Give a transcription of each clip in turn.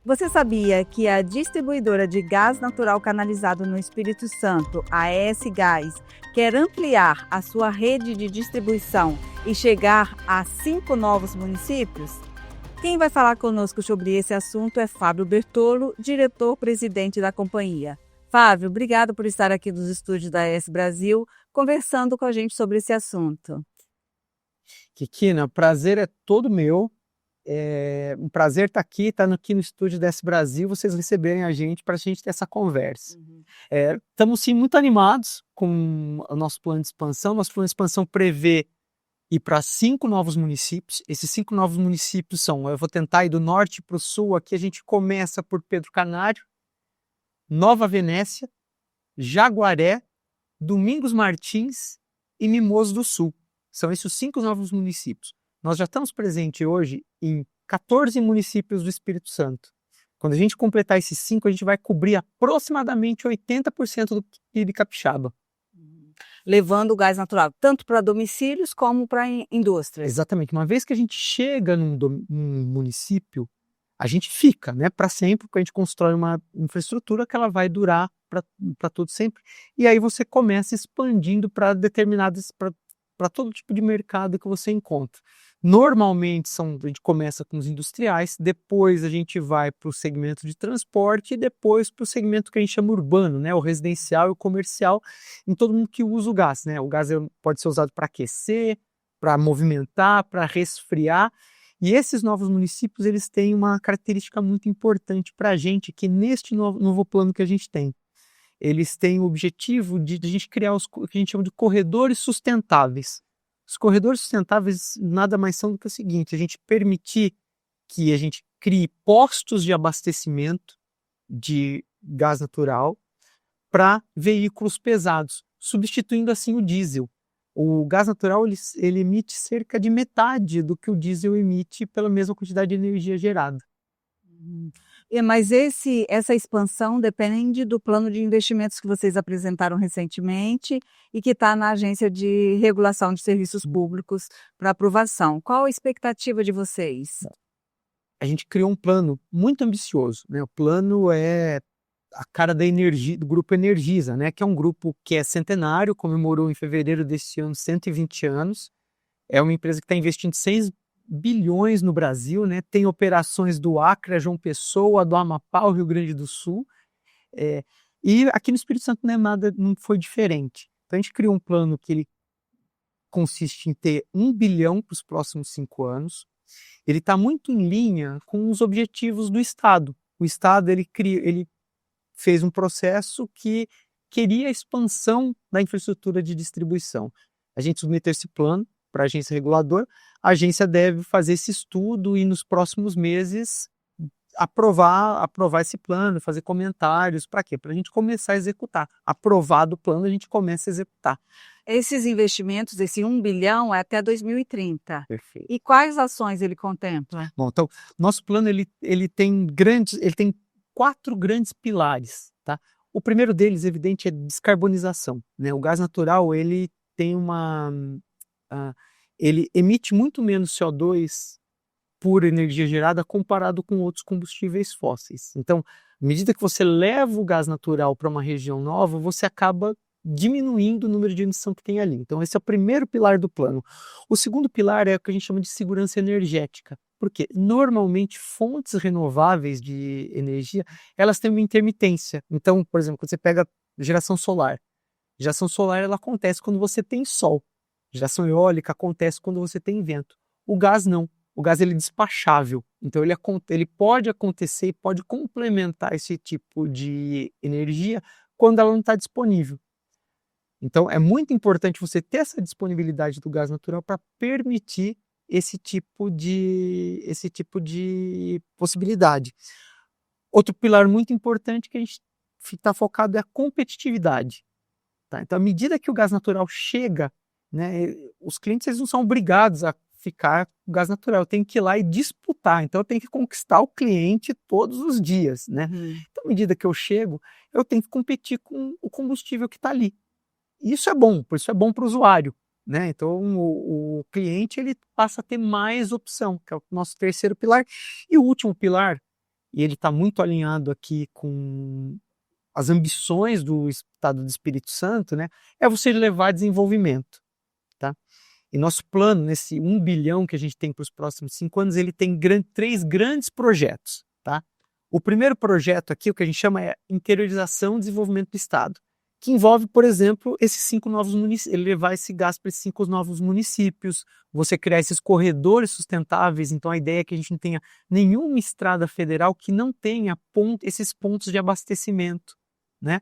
Você sabia que a distribuidora de gás natural canalizado no Espírito Santo, a ES Gás, quer ampliar a sua rede de distribuição e chegar a 5 novos municípios? Quem vai falar conosco sobre esse assunto é Fábio Bertolo, diretor-presidente da companhia. Fábio, obrigado por estar aqui nos estúdios da ES Brasil, conversando com a gente sobre esse assunto. Kikina, o prazer é todo meu. É um prazer estar aqui no estúdio da ES Brasil, vocês receberem a gente para a gente ter essa conversa. Estamos sim muito animados com o nosso plano de expansão. Nosso plano de expansão prevê ir para 5 novos municípios. Esses 5 novos municípios são, eu vou tentar ir do norte para o sul. Aqui a gente começa por Pedro Canário, Nova Venécia, Jaguaré, Domingos Martins e Mimoso do Sul. São esses os 5 novos municípios. Nós já estamos presentes hoje em 14 municípios do Espírito Santo. Quando a gente completar esses 5, a gente vai cobrir aproximadamente 80% do PIB capixaba. Levando o gás natural, tanto para domicílios como para indústrias. Exatamente. Uma vez que a gente chega num município, a gente fica, né, para sempre, porque a gente constrói uma infraestrutura que ela vai durar para todo sempre. E aí você começa expandindo para para todo tipo de mercado que você encontra. Normalmente a gente começa com os industriais, depois a gente vai para o segmento de transporte e depois para o segmento que a gente chama urbano, né, o residencial e o comercial, em todo mundo que usa o gás, né? O gás pode ser usado para aquecer, para movimentar, para resfriar. E esses novos municípios, eles têm uma característica muito importante para a gente, que neste novo plano que a gente tem. Eles têm o objetivo de a gente criar o que a gente chama de corredores sustentáveis. Os corredores sustentáveis nada mais são do que o seguinte: a gente permitir que a gente crie postos de abastecimento de gás natural para veículos pesados, substituindo assim o diesel. O gás natural ele emite cerca de metade do que o diesel emite pela mesma quantidade de energia gerada. Mas essa expansão depende do plano de investimentos que vocês apresentaram recentemente e que está na Agência de Regulação de Serviços Públicos para aprovação. Qual a expectativa de vocês? A gente criou um plano muito ambicioso, né? O plano é a cara da energia, do Grupo Energisa, né? Que é um grupo que é centenário, comemorou em fevereiro deste ano 120 anos. É uma empresa que está investindo 6 bilhões no Brasil, né? Tem operações do Acre, a João Pessoa, do Amapá, ao Rio Grande do Sul. E aqui no Espírito Santo não foi diferente. Então a gente criou um plano que ele consiste em ter 1 bilhão para os próximos 5 anos. Ele está muito em linha com os objetivos do Estado. O Estado ele fez um processo que queria a expansão da infraestrutura de distribuição. A gente submeteu esse plano para a agência reguladora. A agência deve fazer esse estudo e nos próximos meses aprovar esse plano, fazer comentários. Para quê? Para a gente começar a executar. Aprovado o plano, a gente começa a executar. Esses investimentos, esse 1 bilhão é até 2030. Perfeito. E quais ações ele contempla? Bom, então, nosso plano ele tem 4 grandes pilares, tá? O primeiro deles, evidente, é descarbonização, né? O gás natural, ele tem ele emite muito menos CO2 por energia gerada comparado com outros combustíveis fósseis. Então, à medida que você leva o gás natural para uma região nova, você acaba diminuindo o número de emissão que tem ali. Então, esse é o primeiro pilar do plano. O segundo pilar é o que a gente chama de segurança energética. Porque normalmente fontes renováveis de energia, elas têm uma intermitência. Então, por exemplo, quando você pega geração solar ela acontece quando você tem sol. Geração eólica acontece quando você tem vento. O gás não. O gás ele é despachável. Então ele pode acontecer e pode complementar esse tipo de energia quando ela não está disponível. Então é muito importante você ter essa disponibilidade do gás natural para permitir esse tipo de possibilidade. Outro pilar muito importante que a gente está focado é a competitividade. Tá? Então, à medida que o gás natural chega, né, os clientes eles não são obrigados a ficar com gás natural, tem que ir lá e disputar. Então, eu tenho que conquistar o cliente todos os dias. Né? Então, à medida que eu chego, eu tenho que competir com o combustível que está ali. E isso é bom, por isso é bom para o usuário. Né? Então, o cliente ele passa a ter mais opção, que é o nosso terceiro pilar. E o último pilar, e ele está muito alinhado aqui com as ambições do Estado do Espírito Santo, né, é você levar desenvolvimento, tá? E nosso plano, nesse 1 bilhão que a gente tem para os próximos 5 anos, ele tem 3 grandes projetos, tá? O primeiro projeto aqui, o que a gente chama é interiorização e desenvolvimento do Estado, que envolve, por exemplo, esses 5 novos municípios, levar esse gás para esses 5 novos municípios, você criar esses corredores sustentáveis. Então a ideia é que a gente não tenha nenhuma estrada federal que não tenha esses pontos de abastecimento, né?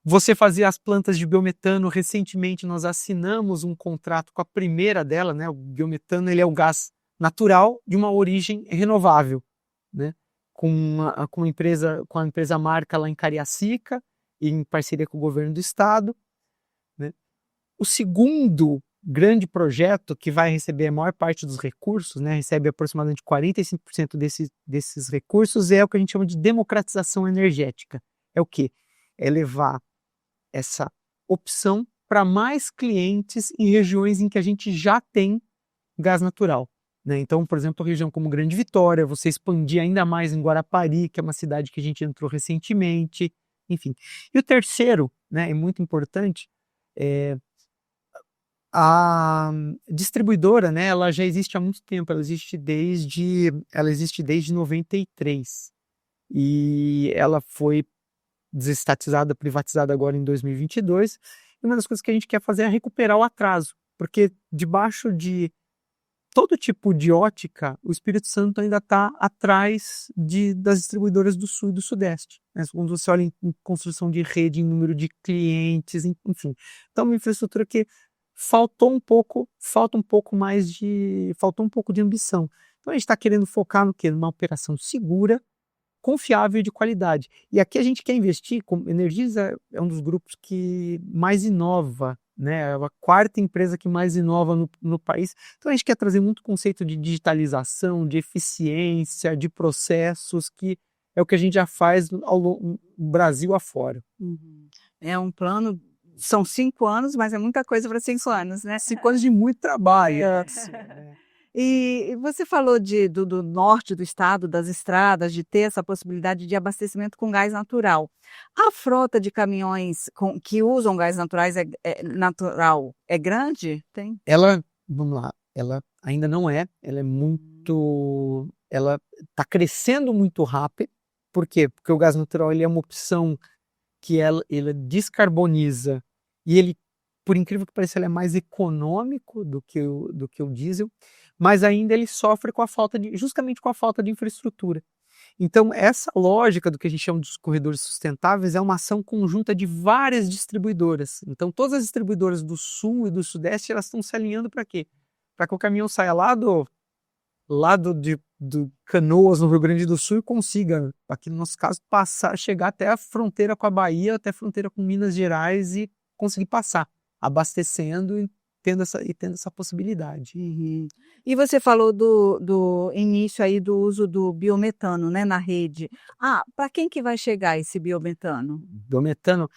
Você fazer as plantas de biometano. Recentemente nós assinamos um contrato com a primeira dela, né? O biometano, ele é o gás natural de uma origem renovável, né? Com a empresa Marca lá em Cariacica, em parceria com o governo do estado, né? O segundo grande projeto, que vai receber a maior parte dos recursos, né, recebe aproximadamente 45% desses recursos, é o que a gente chama de democratização energética. É o quê? É levar essa opção para mais clientes em regiões em que a gente já tem gás natural, né? Então, por exemplo, a região como Grande Vitória, você expandir ainda mais em Guarapari, que é uma cidade que a gente entrou recentemente, enfim. E o terceiro, né, é muito importante, a distribuidora, né, ela já existe há muito tempo, ela existe desde 93, e ela foi desestatizada, privatizada agora em 2022, e uma das coisas que a gente quer fazer é recuperar o atraso, porque debaixo de todo tipo de ótica, o Espírito Santo ainda está atrás das distribuidoras do Sul e do Sudeste, né? Quando você olha em construção de rede, em número de clientes, enfim. Então, uma infraestrutura que faltou um pouco de ambição. Então, a gente está querendo focar no quê? Numa operação segura, confiável e de qualidade. E aqui a gente quer investir, Energisa é um dos grupos que mais inova, né? É a quarta empresa que mais inova no país. Então a gente quer trazer muito conceito de digitalização, de eficiência, de processos, que é o que a gente já faz no Brasil afora. Uhum. É um plano, são 5 anos, mas é muita coisa para 5 anos, né? 5 anos de muito trabalho. E você falou do norte do estado, das estradas, de ter essa possibilidade de abastecimento com gás natural. A frota de caminhões que usam gás natural é grande? Tem? Vamos lá, ela ainda não é, ela está crescendo muito rápido. Por quê? Porque o gás natural, ele é uma opção que ele descarboniza, e ele, por incrível que pareça, ele é mais econômico do que o diesel, mas ainda ele sofre justamente com a falta de infraestrutura. Então, essa lógica do que a gente chama dos corredores sustentáveis é uma ação conjunta de várias distribuidoras. Então, todas as distribuidoras do Sul e do Sudeste, elas estão se alinhando para quê? Para que o caminhão saia lá do Canoas, no Rio Grande do Sul, e consiga, aqui no nosso caso, chegar até a fronteira com a Bahia, até a fronteira com Minas Gerais, e conseguir passar, abastecendo e tendo essa possibilidade. Uhum. E você falou do início aí do uso do biometano, né, na rede. Para quem que vai chegar esse biometano? Biometano,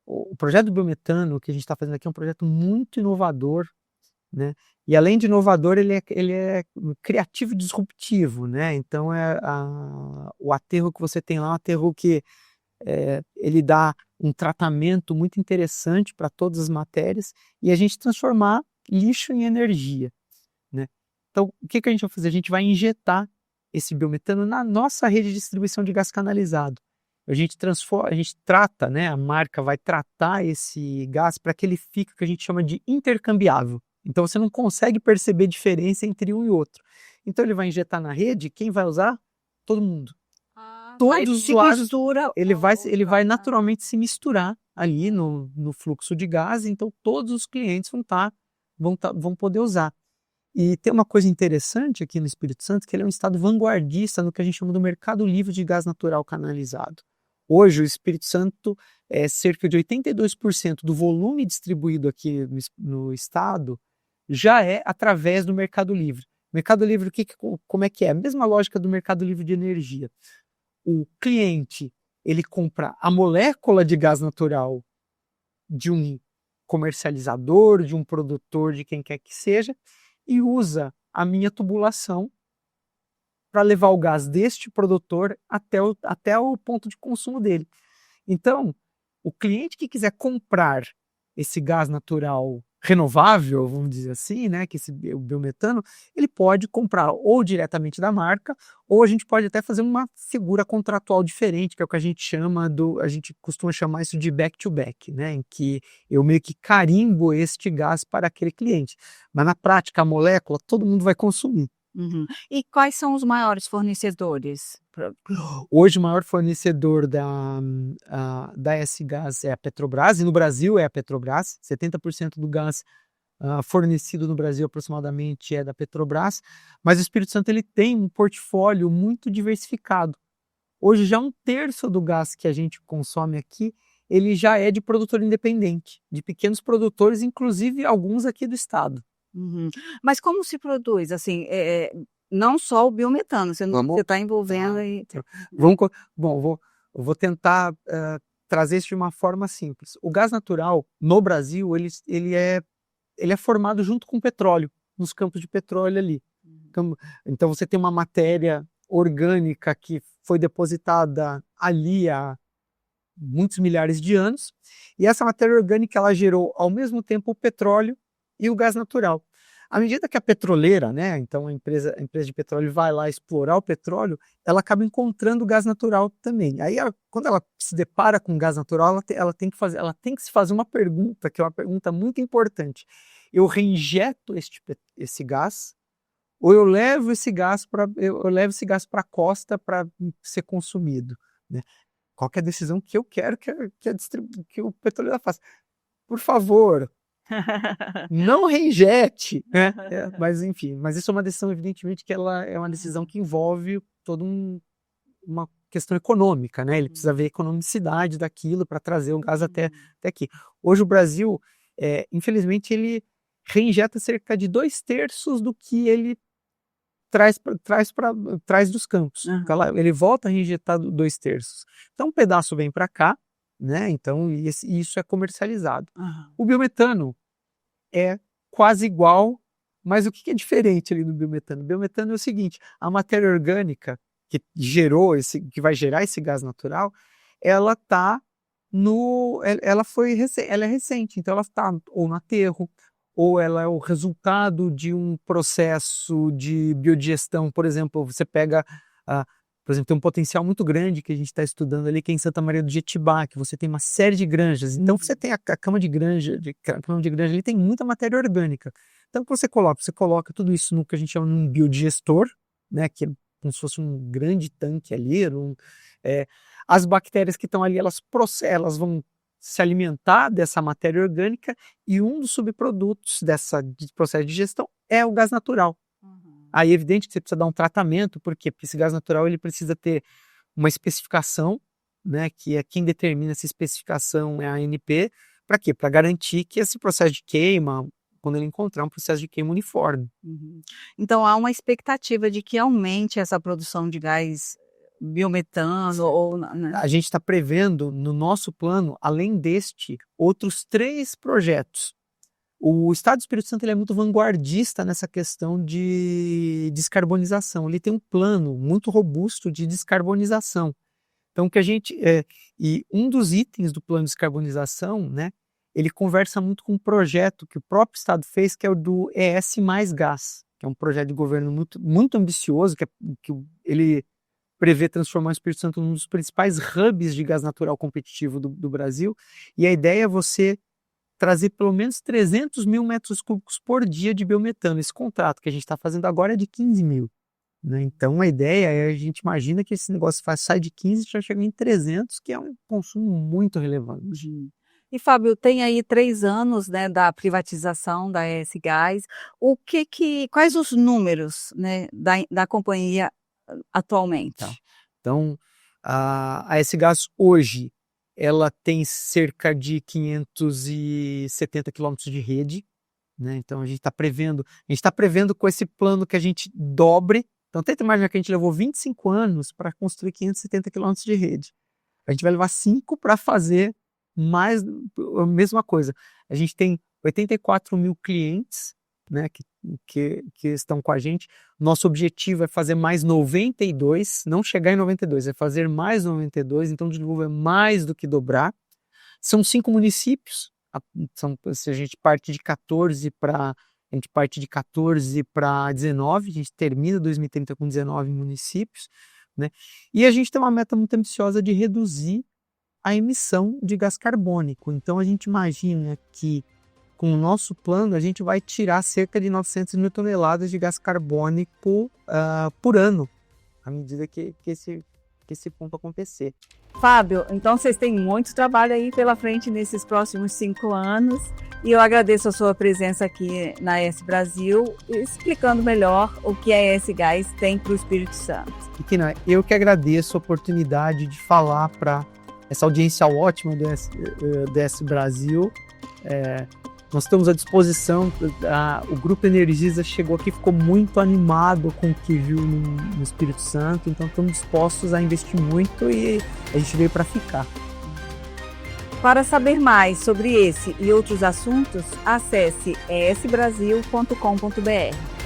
o projeto do biometano que a gente está fazendo aqui é um projeto muito inovador, né? E além de inovador, ele é criativo e disruptivo, né? Então o aterro que você tem lá é um aterro que ele dá um tratamento muito interessante para todas as matérias, e a gente transformar lixo em energia, né? Então, o que a gente vai fazer? A gente vai injetar esse biometano na nossa rede de distribuição de gás canalizado. A gente trata, né? A marca vai tratar esse gás para que ele fique o que a gente chama de intercambiável. Então você não consegue perceber diferença entre um e outro. Então ele vai injetar na rede, quem vai usar? Todo mundo. Todos os usuários, ele vai naturalmente se misturar ali no fluxo de gás, então todos os clientes vão poder usar. E tem uma coisa interessante aqui no Espírito Santo, que ele é um estado vanguardista no que a gente chama do mercado livre de gás natural canalizado. Hoje o Espírito Santo cerca de 82% do volume distribuído aqui no estado já é através do Mercado Livre. Mercado Livre, como é que é? A mesma lógica do Mercado Livre de energia. O cliente, ele compra a molécula de gás natural de um comercializador, de um produtor, de quem quer que seja, e usa a minha tubulação para levar o gás deste produtor até o ponto de consumo dele. Então, o cliente que quiser comprar esse gás natural renovável, vamos dizer assim, né, que o biometano, ele pode comprar ou diretamente da marca, ou a gente pode até fazer uma figura contratual diferente, que é o que a gente costuma chamar isso de back-to-back, né, em que eu meio que carimbo este gás para aquele cliente. Mas na prática, a molécula, todo mundo vai consumir. Uhum. E quais são os maiores fornecedores? Hoje o maior fornecedor da S-Gás é a Petrobras, e no Brasil é a Petrobras. 70% do gás fornecido no Brasil aproximadamente é da Petrobras, mas o Espírito Santo ele tem um portfólio muito diversificado. Hoje já 1/3 do gás que a gente consome aqui, ele já é de produtor independente, de pequenos produtores, inclusive alguns aqui do estado. Uhum. Mas como se produz, assim, não só o biometano, você está envolvendo aí. Eu vou tentar trazer isso de uma forma simples. O gás natural, no Brasil, ele é formado junto com o petróleo, nos campos de petróleo ali. Então você tem uma matéria orgânica que foi depositada ali há muitos milhares de anos, e essa matéria orgânica ela gerou ao mesmo tempo o petróleo e o gás natural. À medida que a petroleira, né, então a empresa de petróleo vai lá explorar o petróleo, ela acaba encontrando o gás natural também. Aí, quando ela se depara com o gás natural, ela tem que se fazer uma pergunta, que é uma pergunta muito importante. Eu reinjeto esse gás, ou eu levo esse gás para a costa para ser consumido, né? Qual que é a decisão que eu quero que o petroleiro faça? Por favor, não reinjete, né? Mas enfim, mas isso é uma decisão, evidentemente, que ela é uma decisão que envolve toda uma questão econômica, né? Ele precisa ver a economicidade daquilo para trazer o gás até aqui. Hoje o Brasil, infelizmente, ele reinjeta cerca de 2/3 do que ele traz dos campos. Então, ele volta a reinjetar 2/3. Então um pedaço vem para cá, né? Então isso é comercializado. O biometano é quase igual, mas o que é diferente ali no biometano? O biometano é o seguinte: a matéria orgânica que vai gerar esse gás natural, ela é recente, então ela está ou no aterro, ou ela é o resultado de um processo de biodigestão. Por exemplo, você pega, por exemplo, tem um potencial muito grande que a gente está estudando ali, que é em Santa Maria do Jetibá, que você tem uma série de granjas. Então você tem a cama de granja ali, tem muita matéria orgânica. Então o que você coloca tudo isso no que a gente chama de um biodigestor, né, que é como se fosse um grande tanque ali. As bactérias que estão ali, elas vão se alimentar dessa matéria orgânica, e um dos subprodutos desse processo de digestão é o gás natural. Aí é evidente que você precisa dar um tratamento, porque esse gás natural ele precisa ter uma especificação, né, que é quem determina essa especificação é a ANP. Para quê? Para garantir que esse processo de queima, quando ele encontrar um processo de queima uniforme. Então há uma expectativa de que aumente essa produção de gás biometano, né? A gente está prevendo no nosso plano, além deste, outros 3 projetos. O Estado do Espírito Santo ele é muito vanguardista nessa questão de descarbonização. Ele tem um plano muito robusto de descarbonização. Então, e um dos itens do plano de descarbonização, né, ele conversa muito com um projeto que o próprio Estado fez, que é o do ES Mais Gás, que é um projeto de governo muito, muito ambicioso, que ele prevê transformar o Espírito Santo num dos principais hubs de gás natural competitivo do Brasil, e a ideia é você trazer pelo menos 300 mil metros cúbicos por dia de biometano. Esse contrato que a gente está fazendo agora é de 15 mil. Né? Então a ideia é, a gente imagina que esse negócio sai de 15 e já chega em 300, que é um consumo muito relevante. E Fábio, tem aí 3 anos, né, da privatização da ES Gás. Quais os números, né, da companhia atualmente? Tá. Então, a S-Gás hoje, ela tem cerca de 570 quilômetros de rede, né? Então a gente está prevendo com esse plano que a gente dobre. Então tenta imaginar que a gente levou 25 anos para construir 570 quilômetros de rede. A gente vai levar 5 para fazer mais a mesma coisa. A gente tem 84 mil clientes né, que estão com a gente. Nosso objetivo é fazer mais 92, não chegar em 92, é fazer mais 92, então, de novo, é mais do que dobrar. São 5 municípios, se a gente parte de 14 para 19, a gente termina 2030 com 19 municípios, né? E a gente tem uma meta muito ambiciosa de reduzir a emissão de gás carbônico. Então, a gente imagina que, com o nosso plano, a gente vai tirar cerca de 900 mil toneladas de gás carbônico por ano, à medida que esse ponto acontecer. Fábio, então vocês têm muito trabalho aí pela frente nesses próximos 5 anos e eu agradeço a sua presença aqui na ES Brasil, explicando melhor o que a ES Gás tem para o Espírito Santo. Kina, eu que agradeço a oportunidade de falar para essa audiência ótima do ES Brasil. Nós estamos à disposição, o Grupo Energisa chegou aqui, ficou muito animado com o que viu no Espírito Santo, então estamos dispostos a investir muito e a gente veio para ficar. Para saber mais sobre esse e outros assuntos, acesse esbrasil.com.br.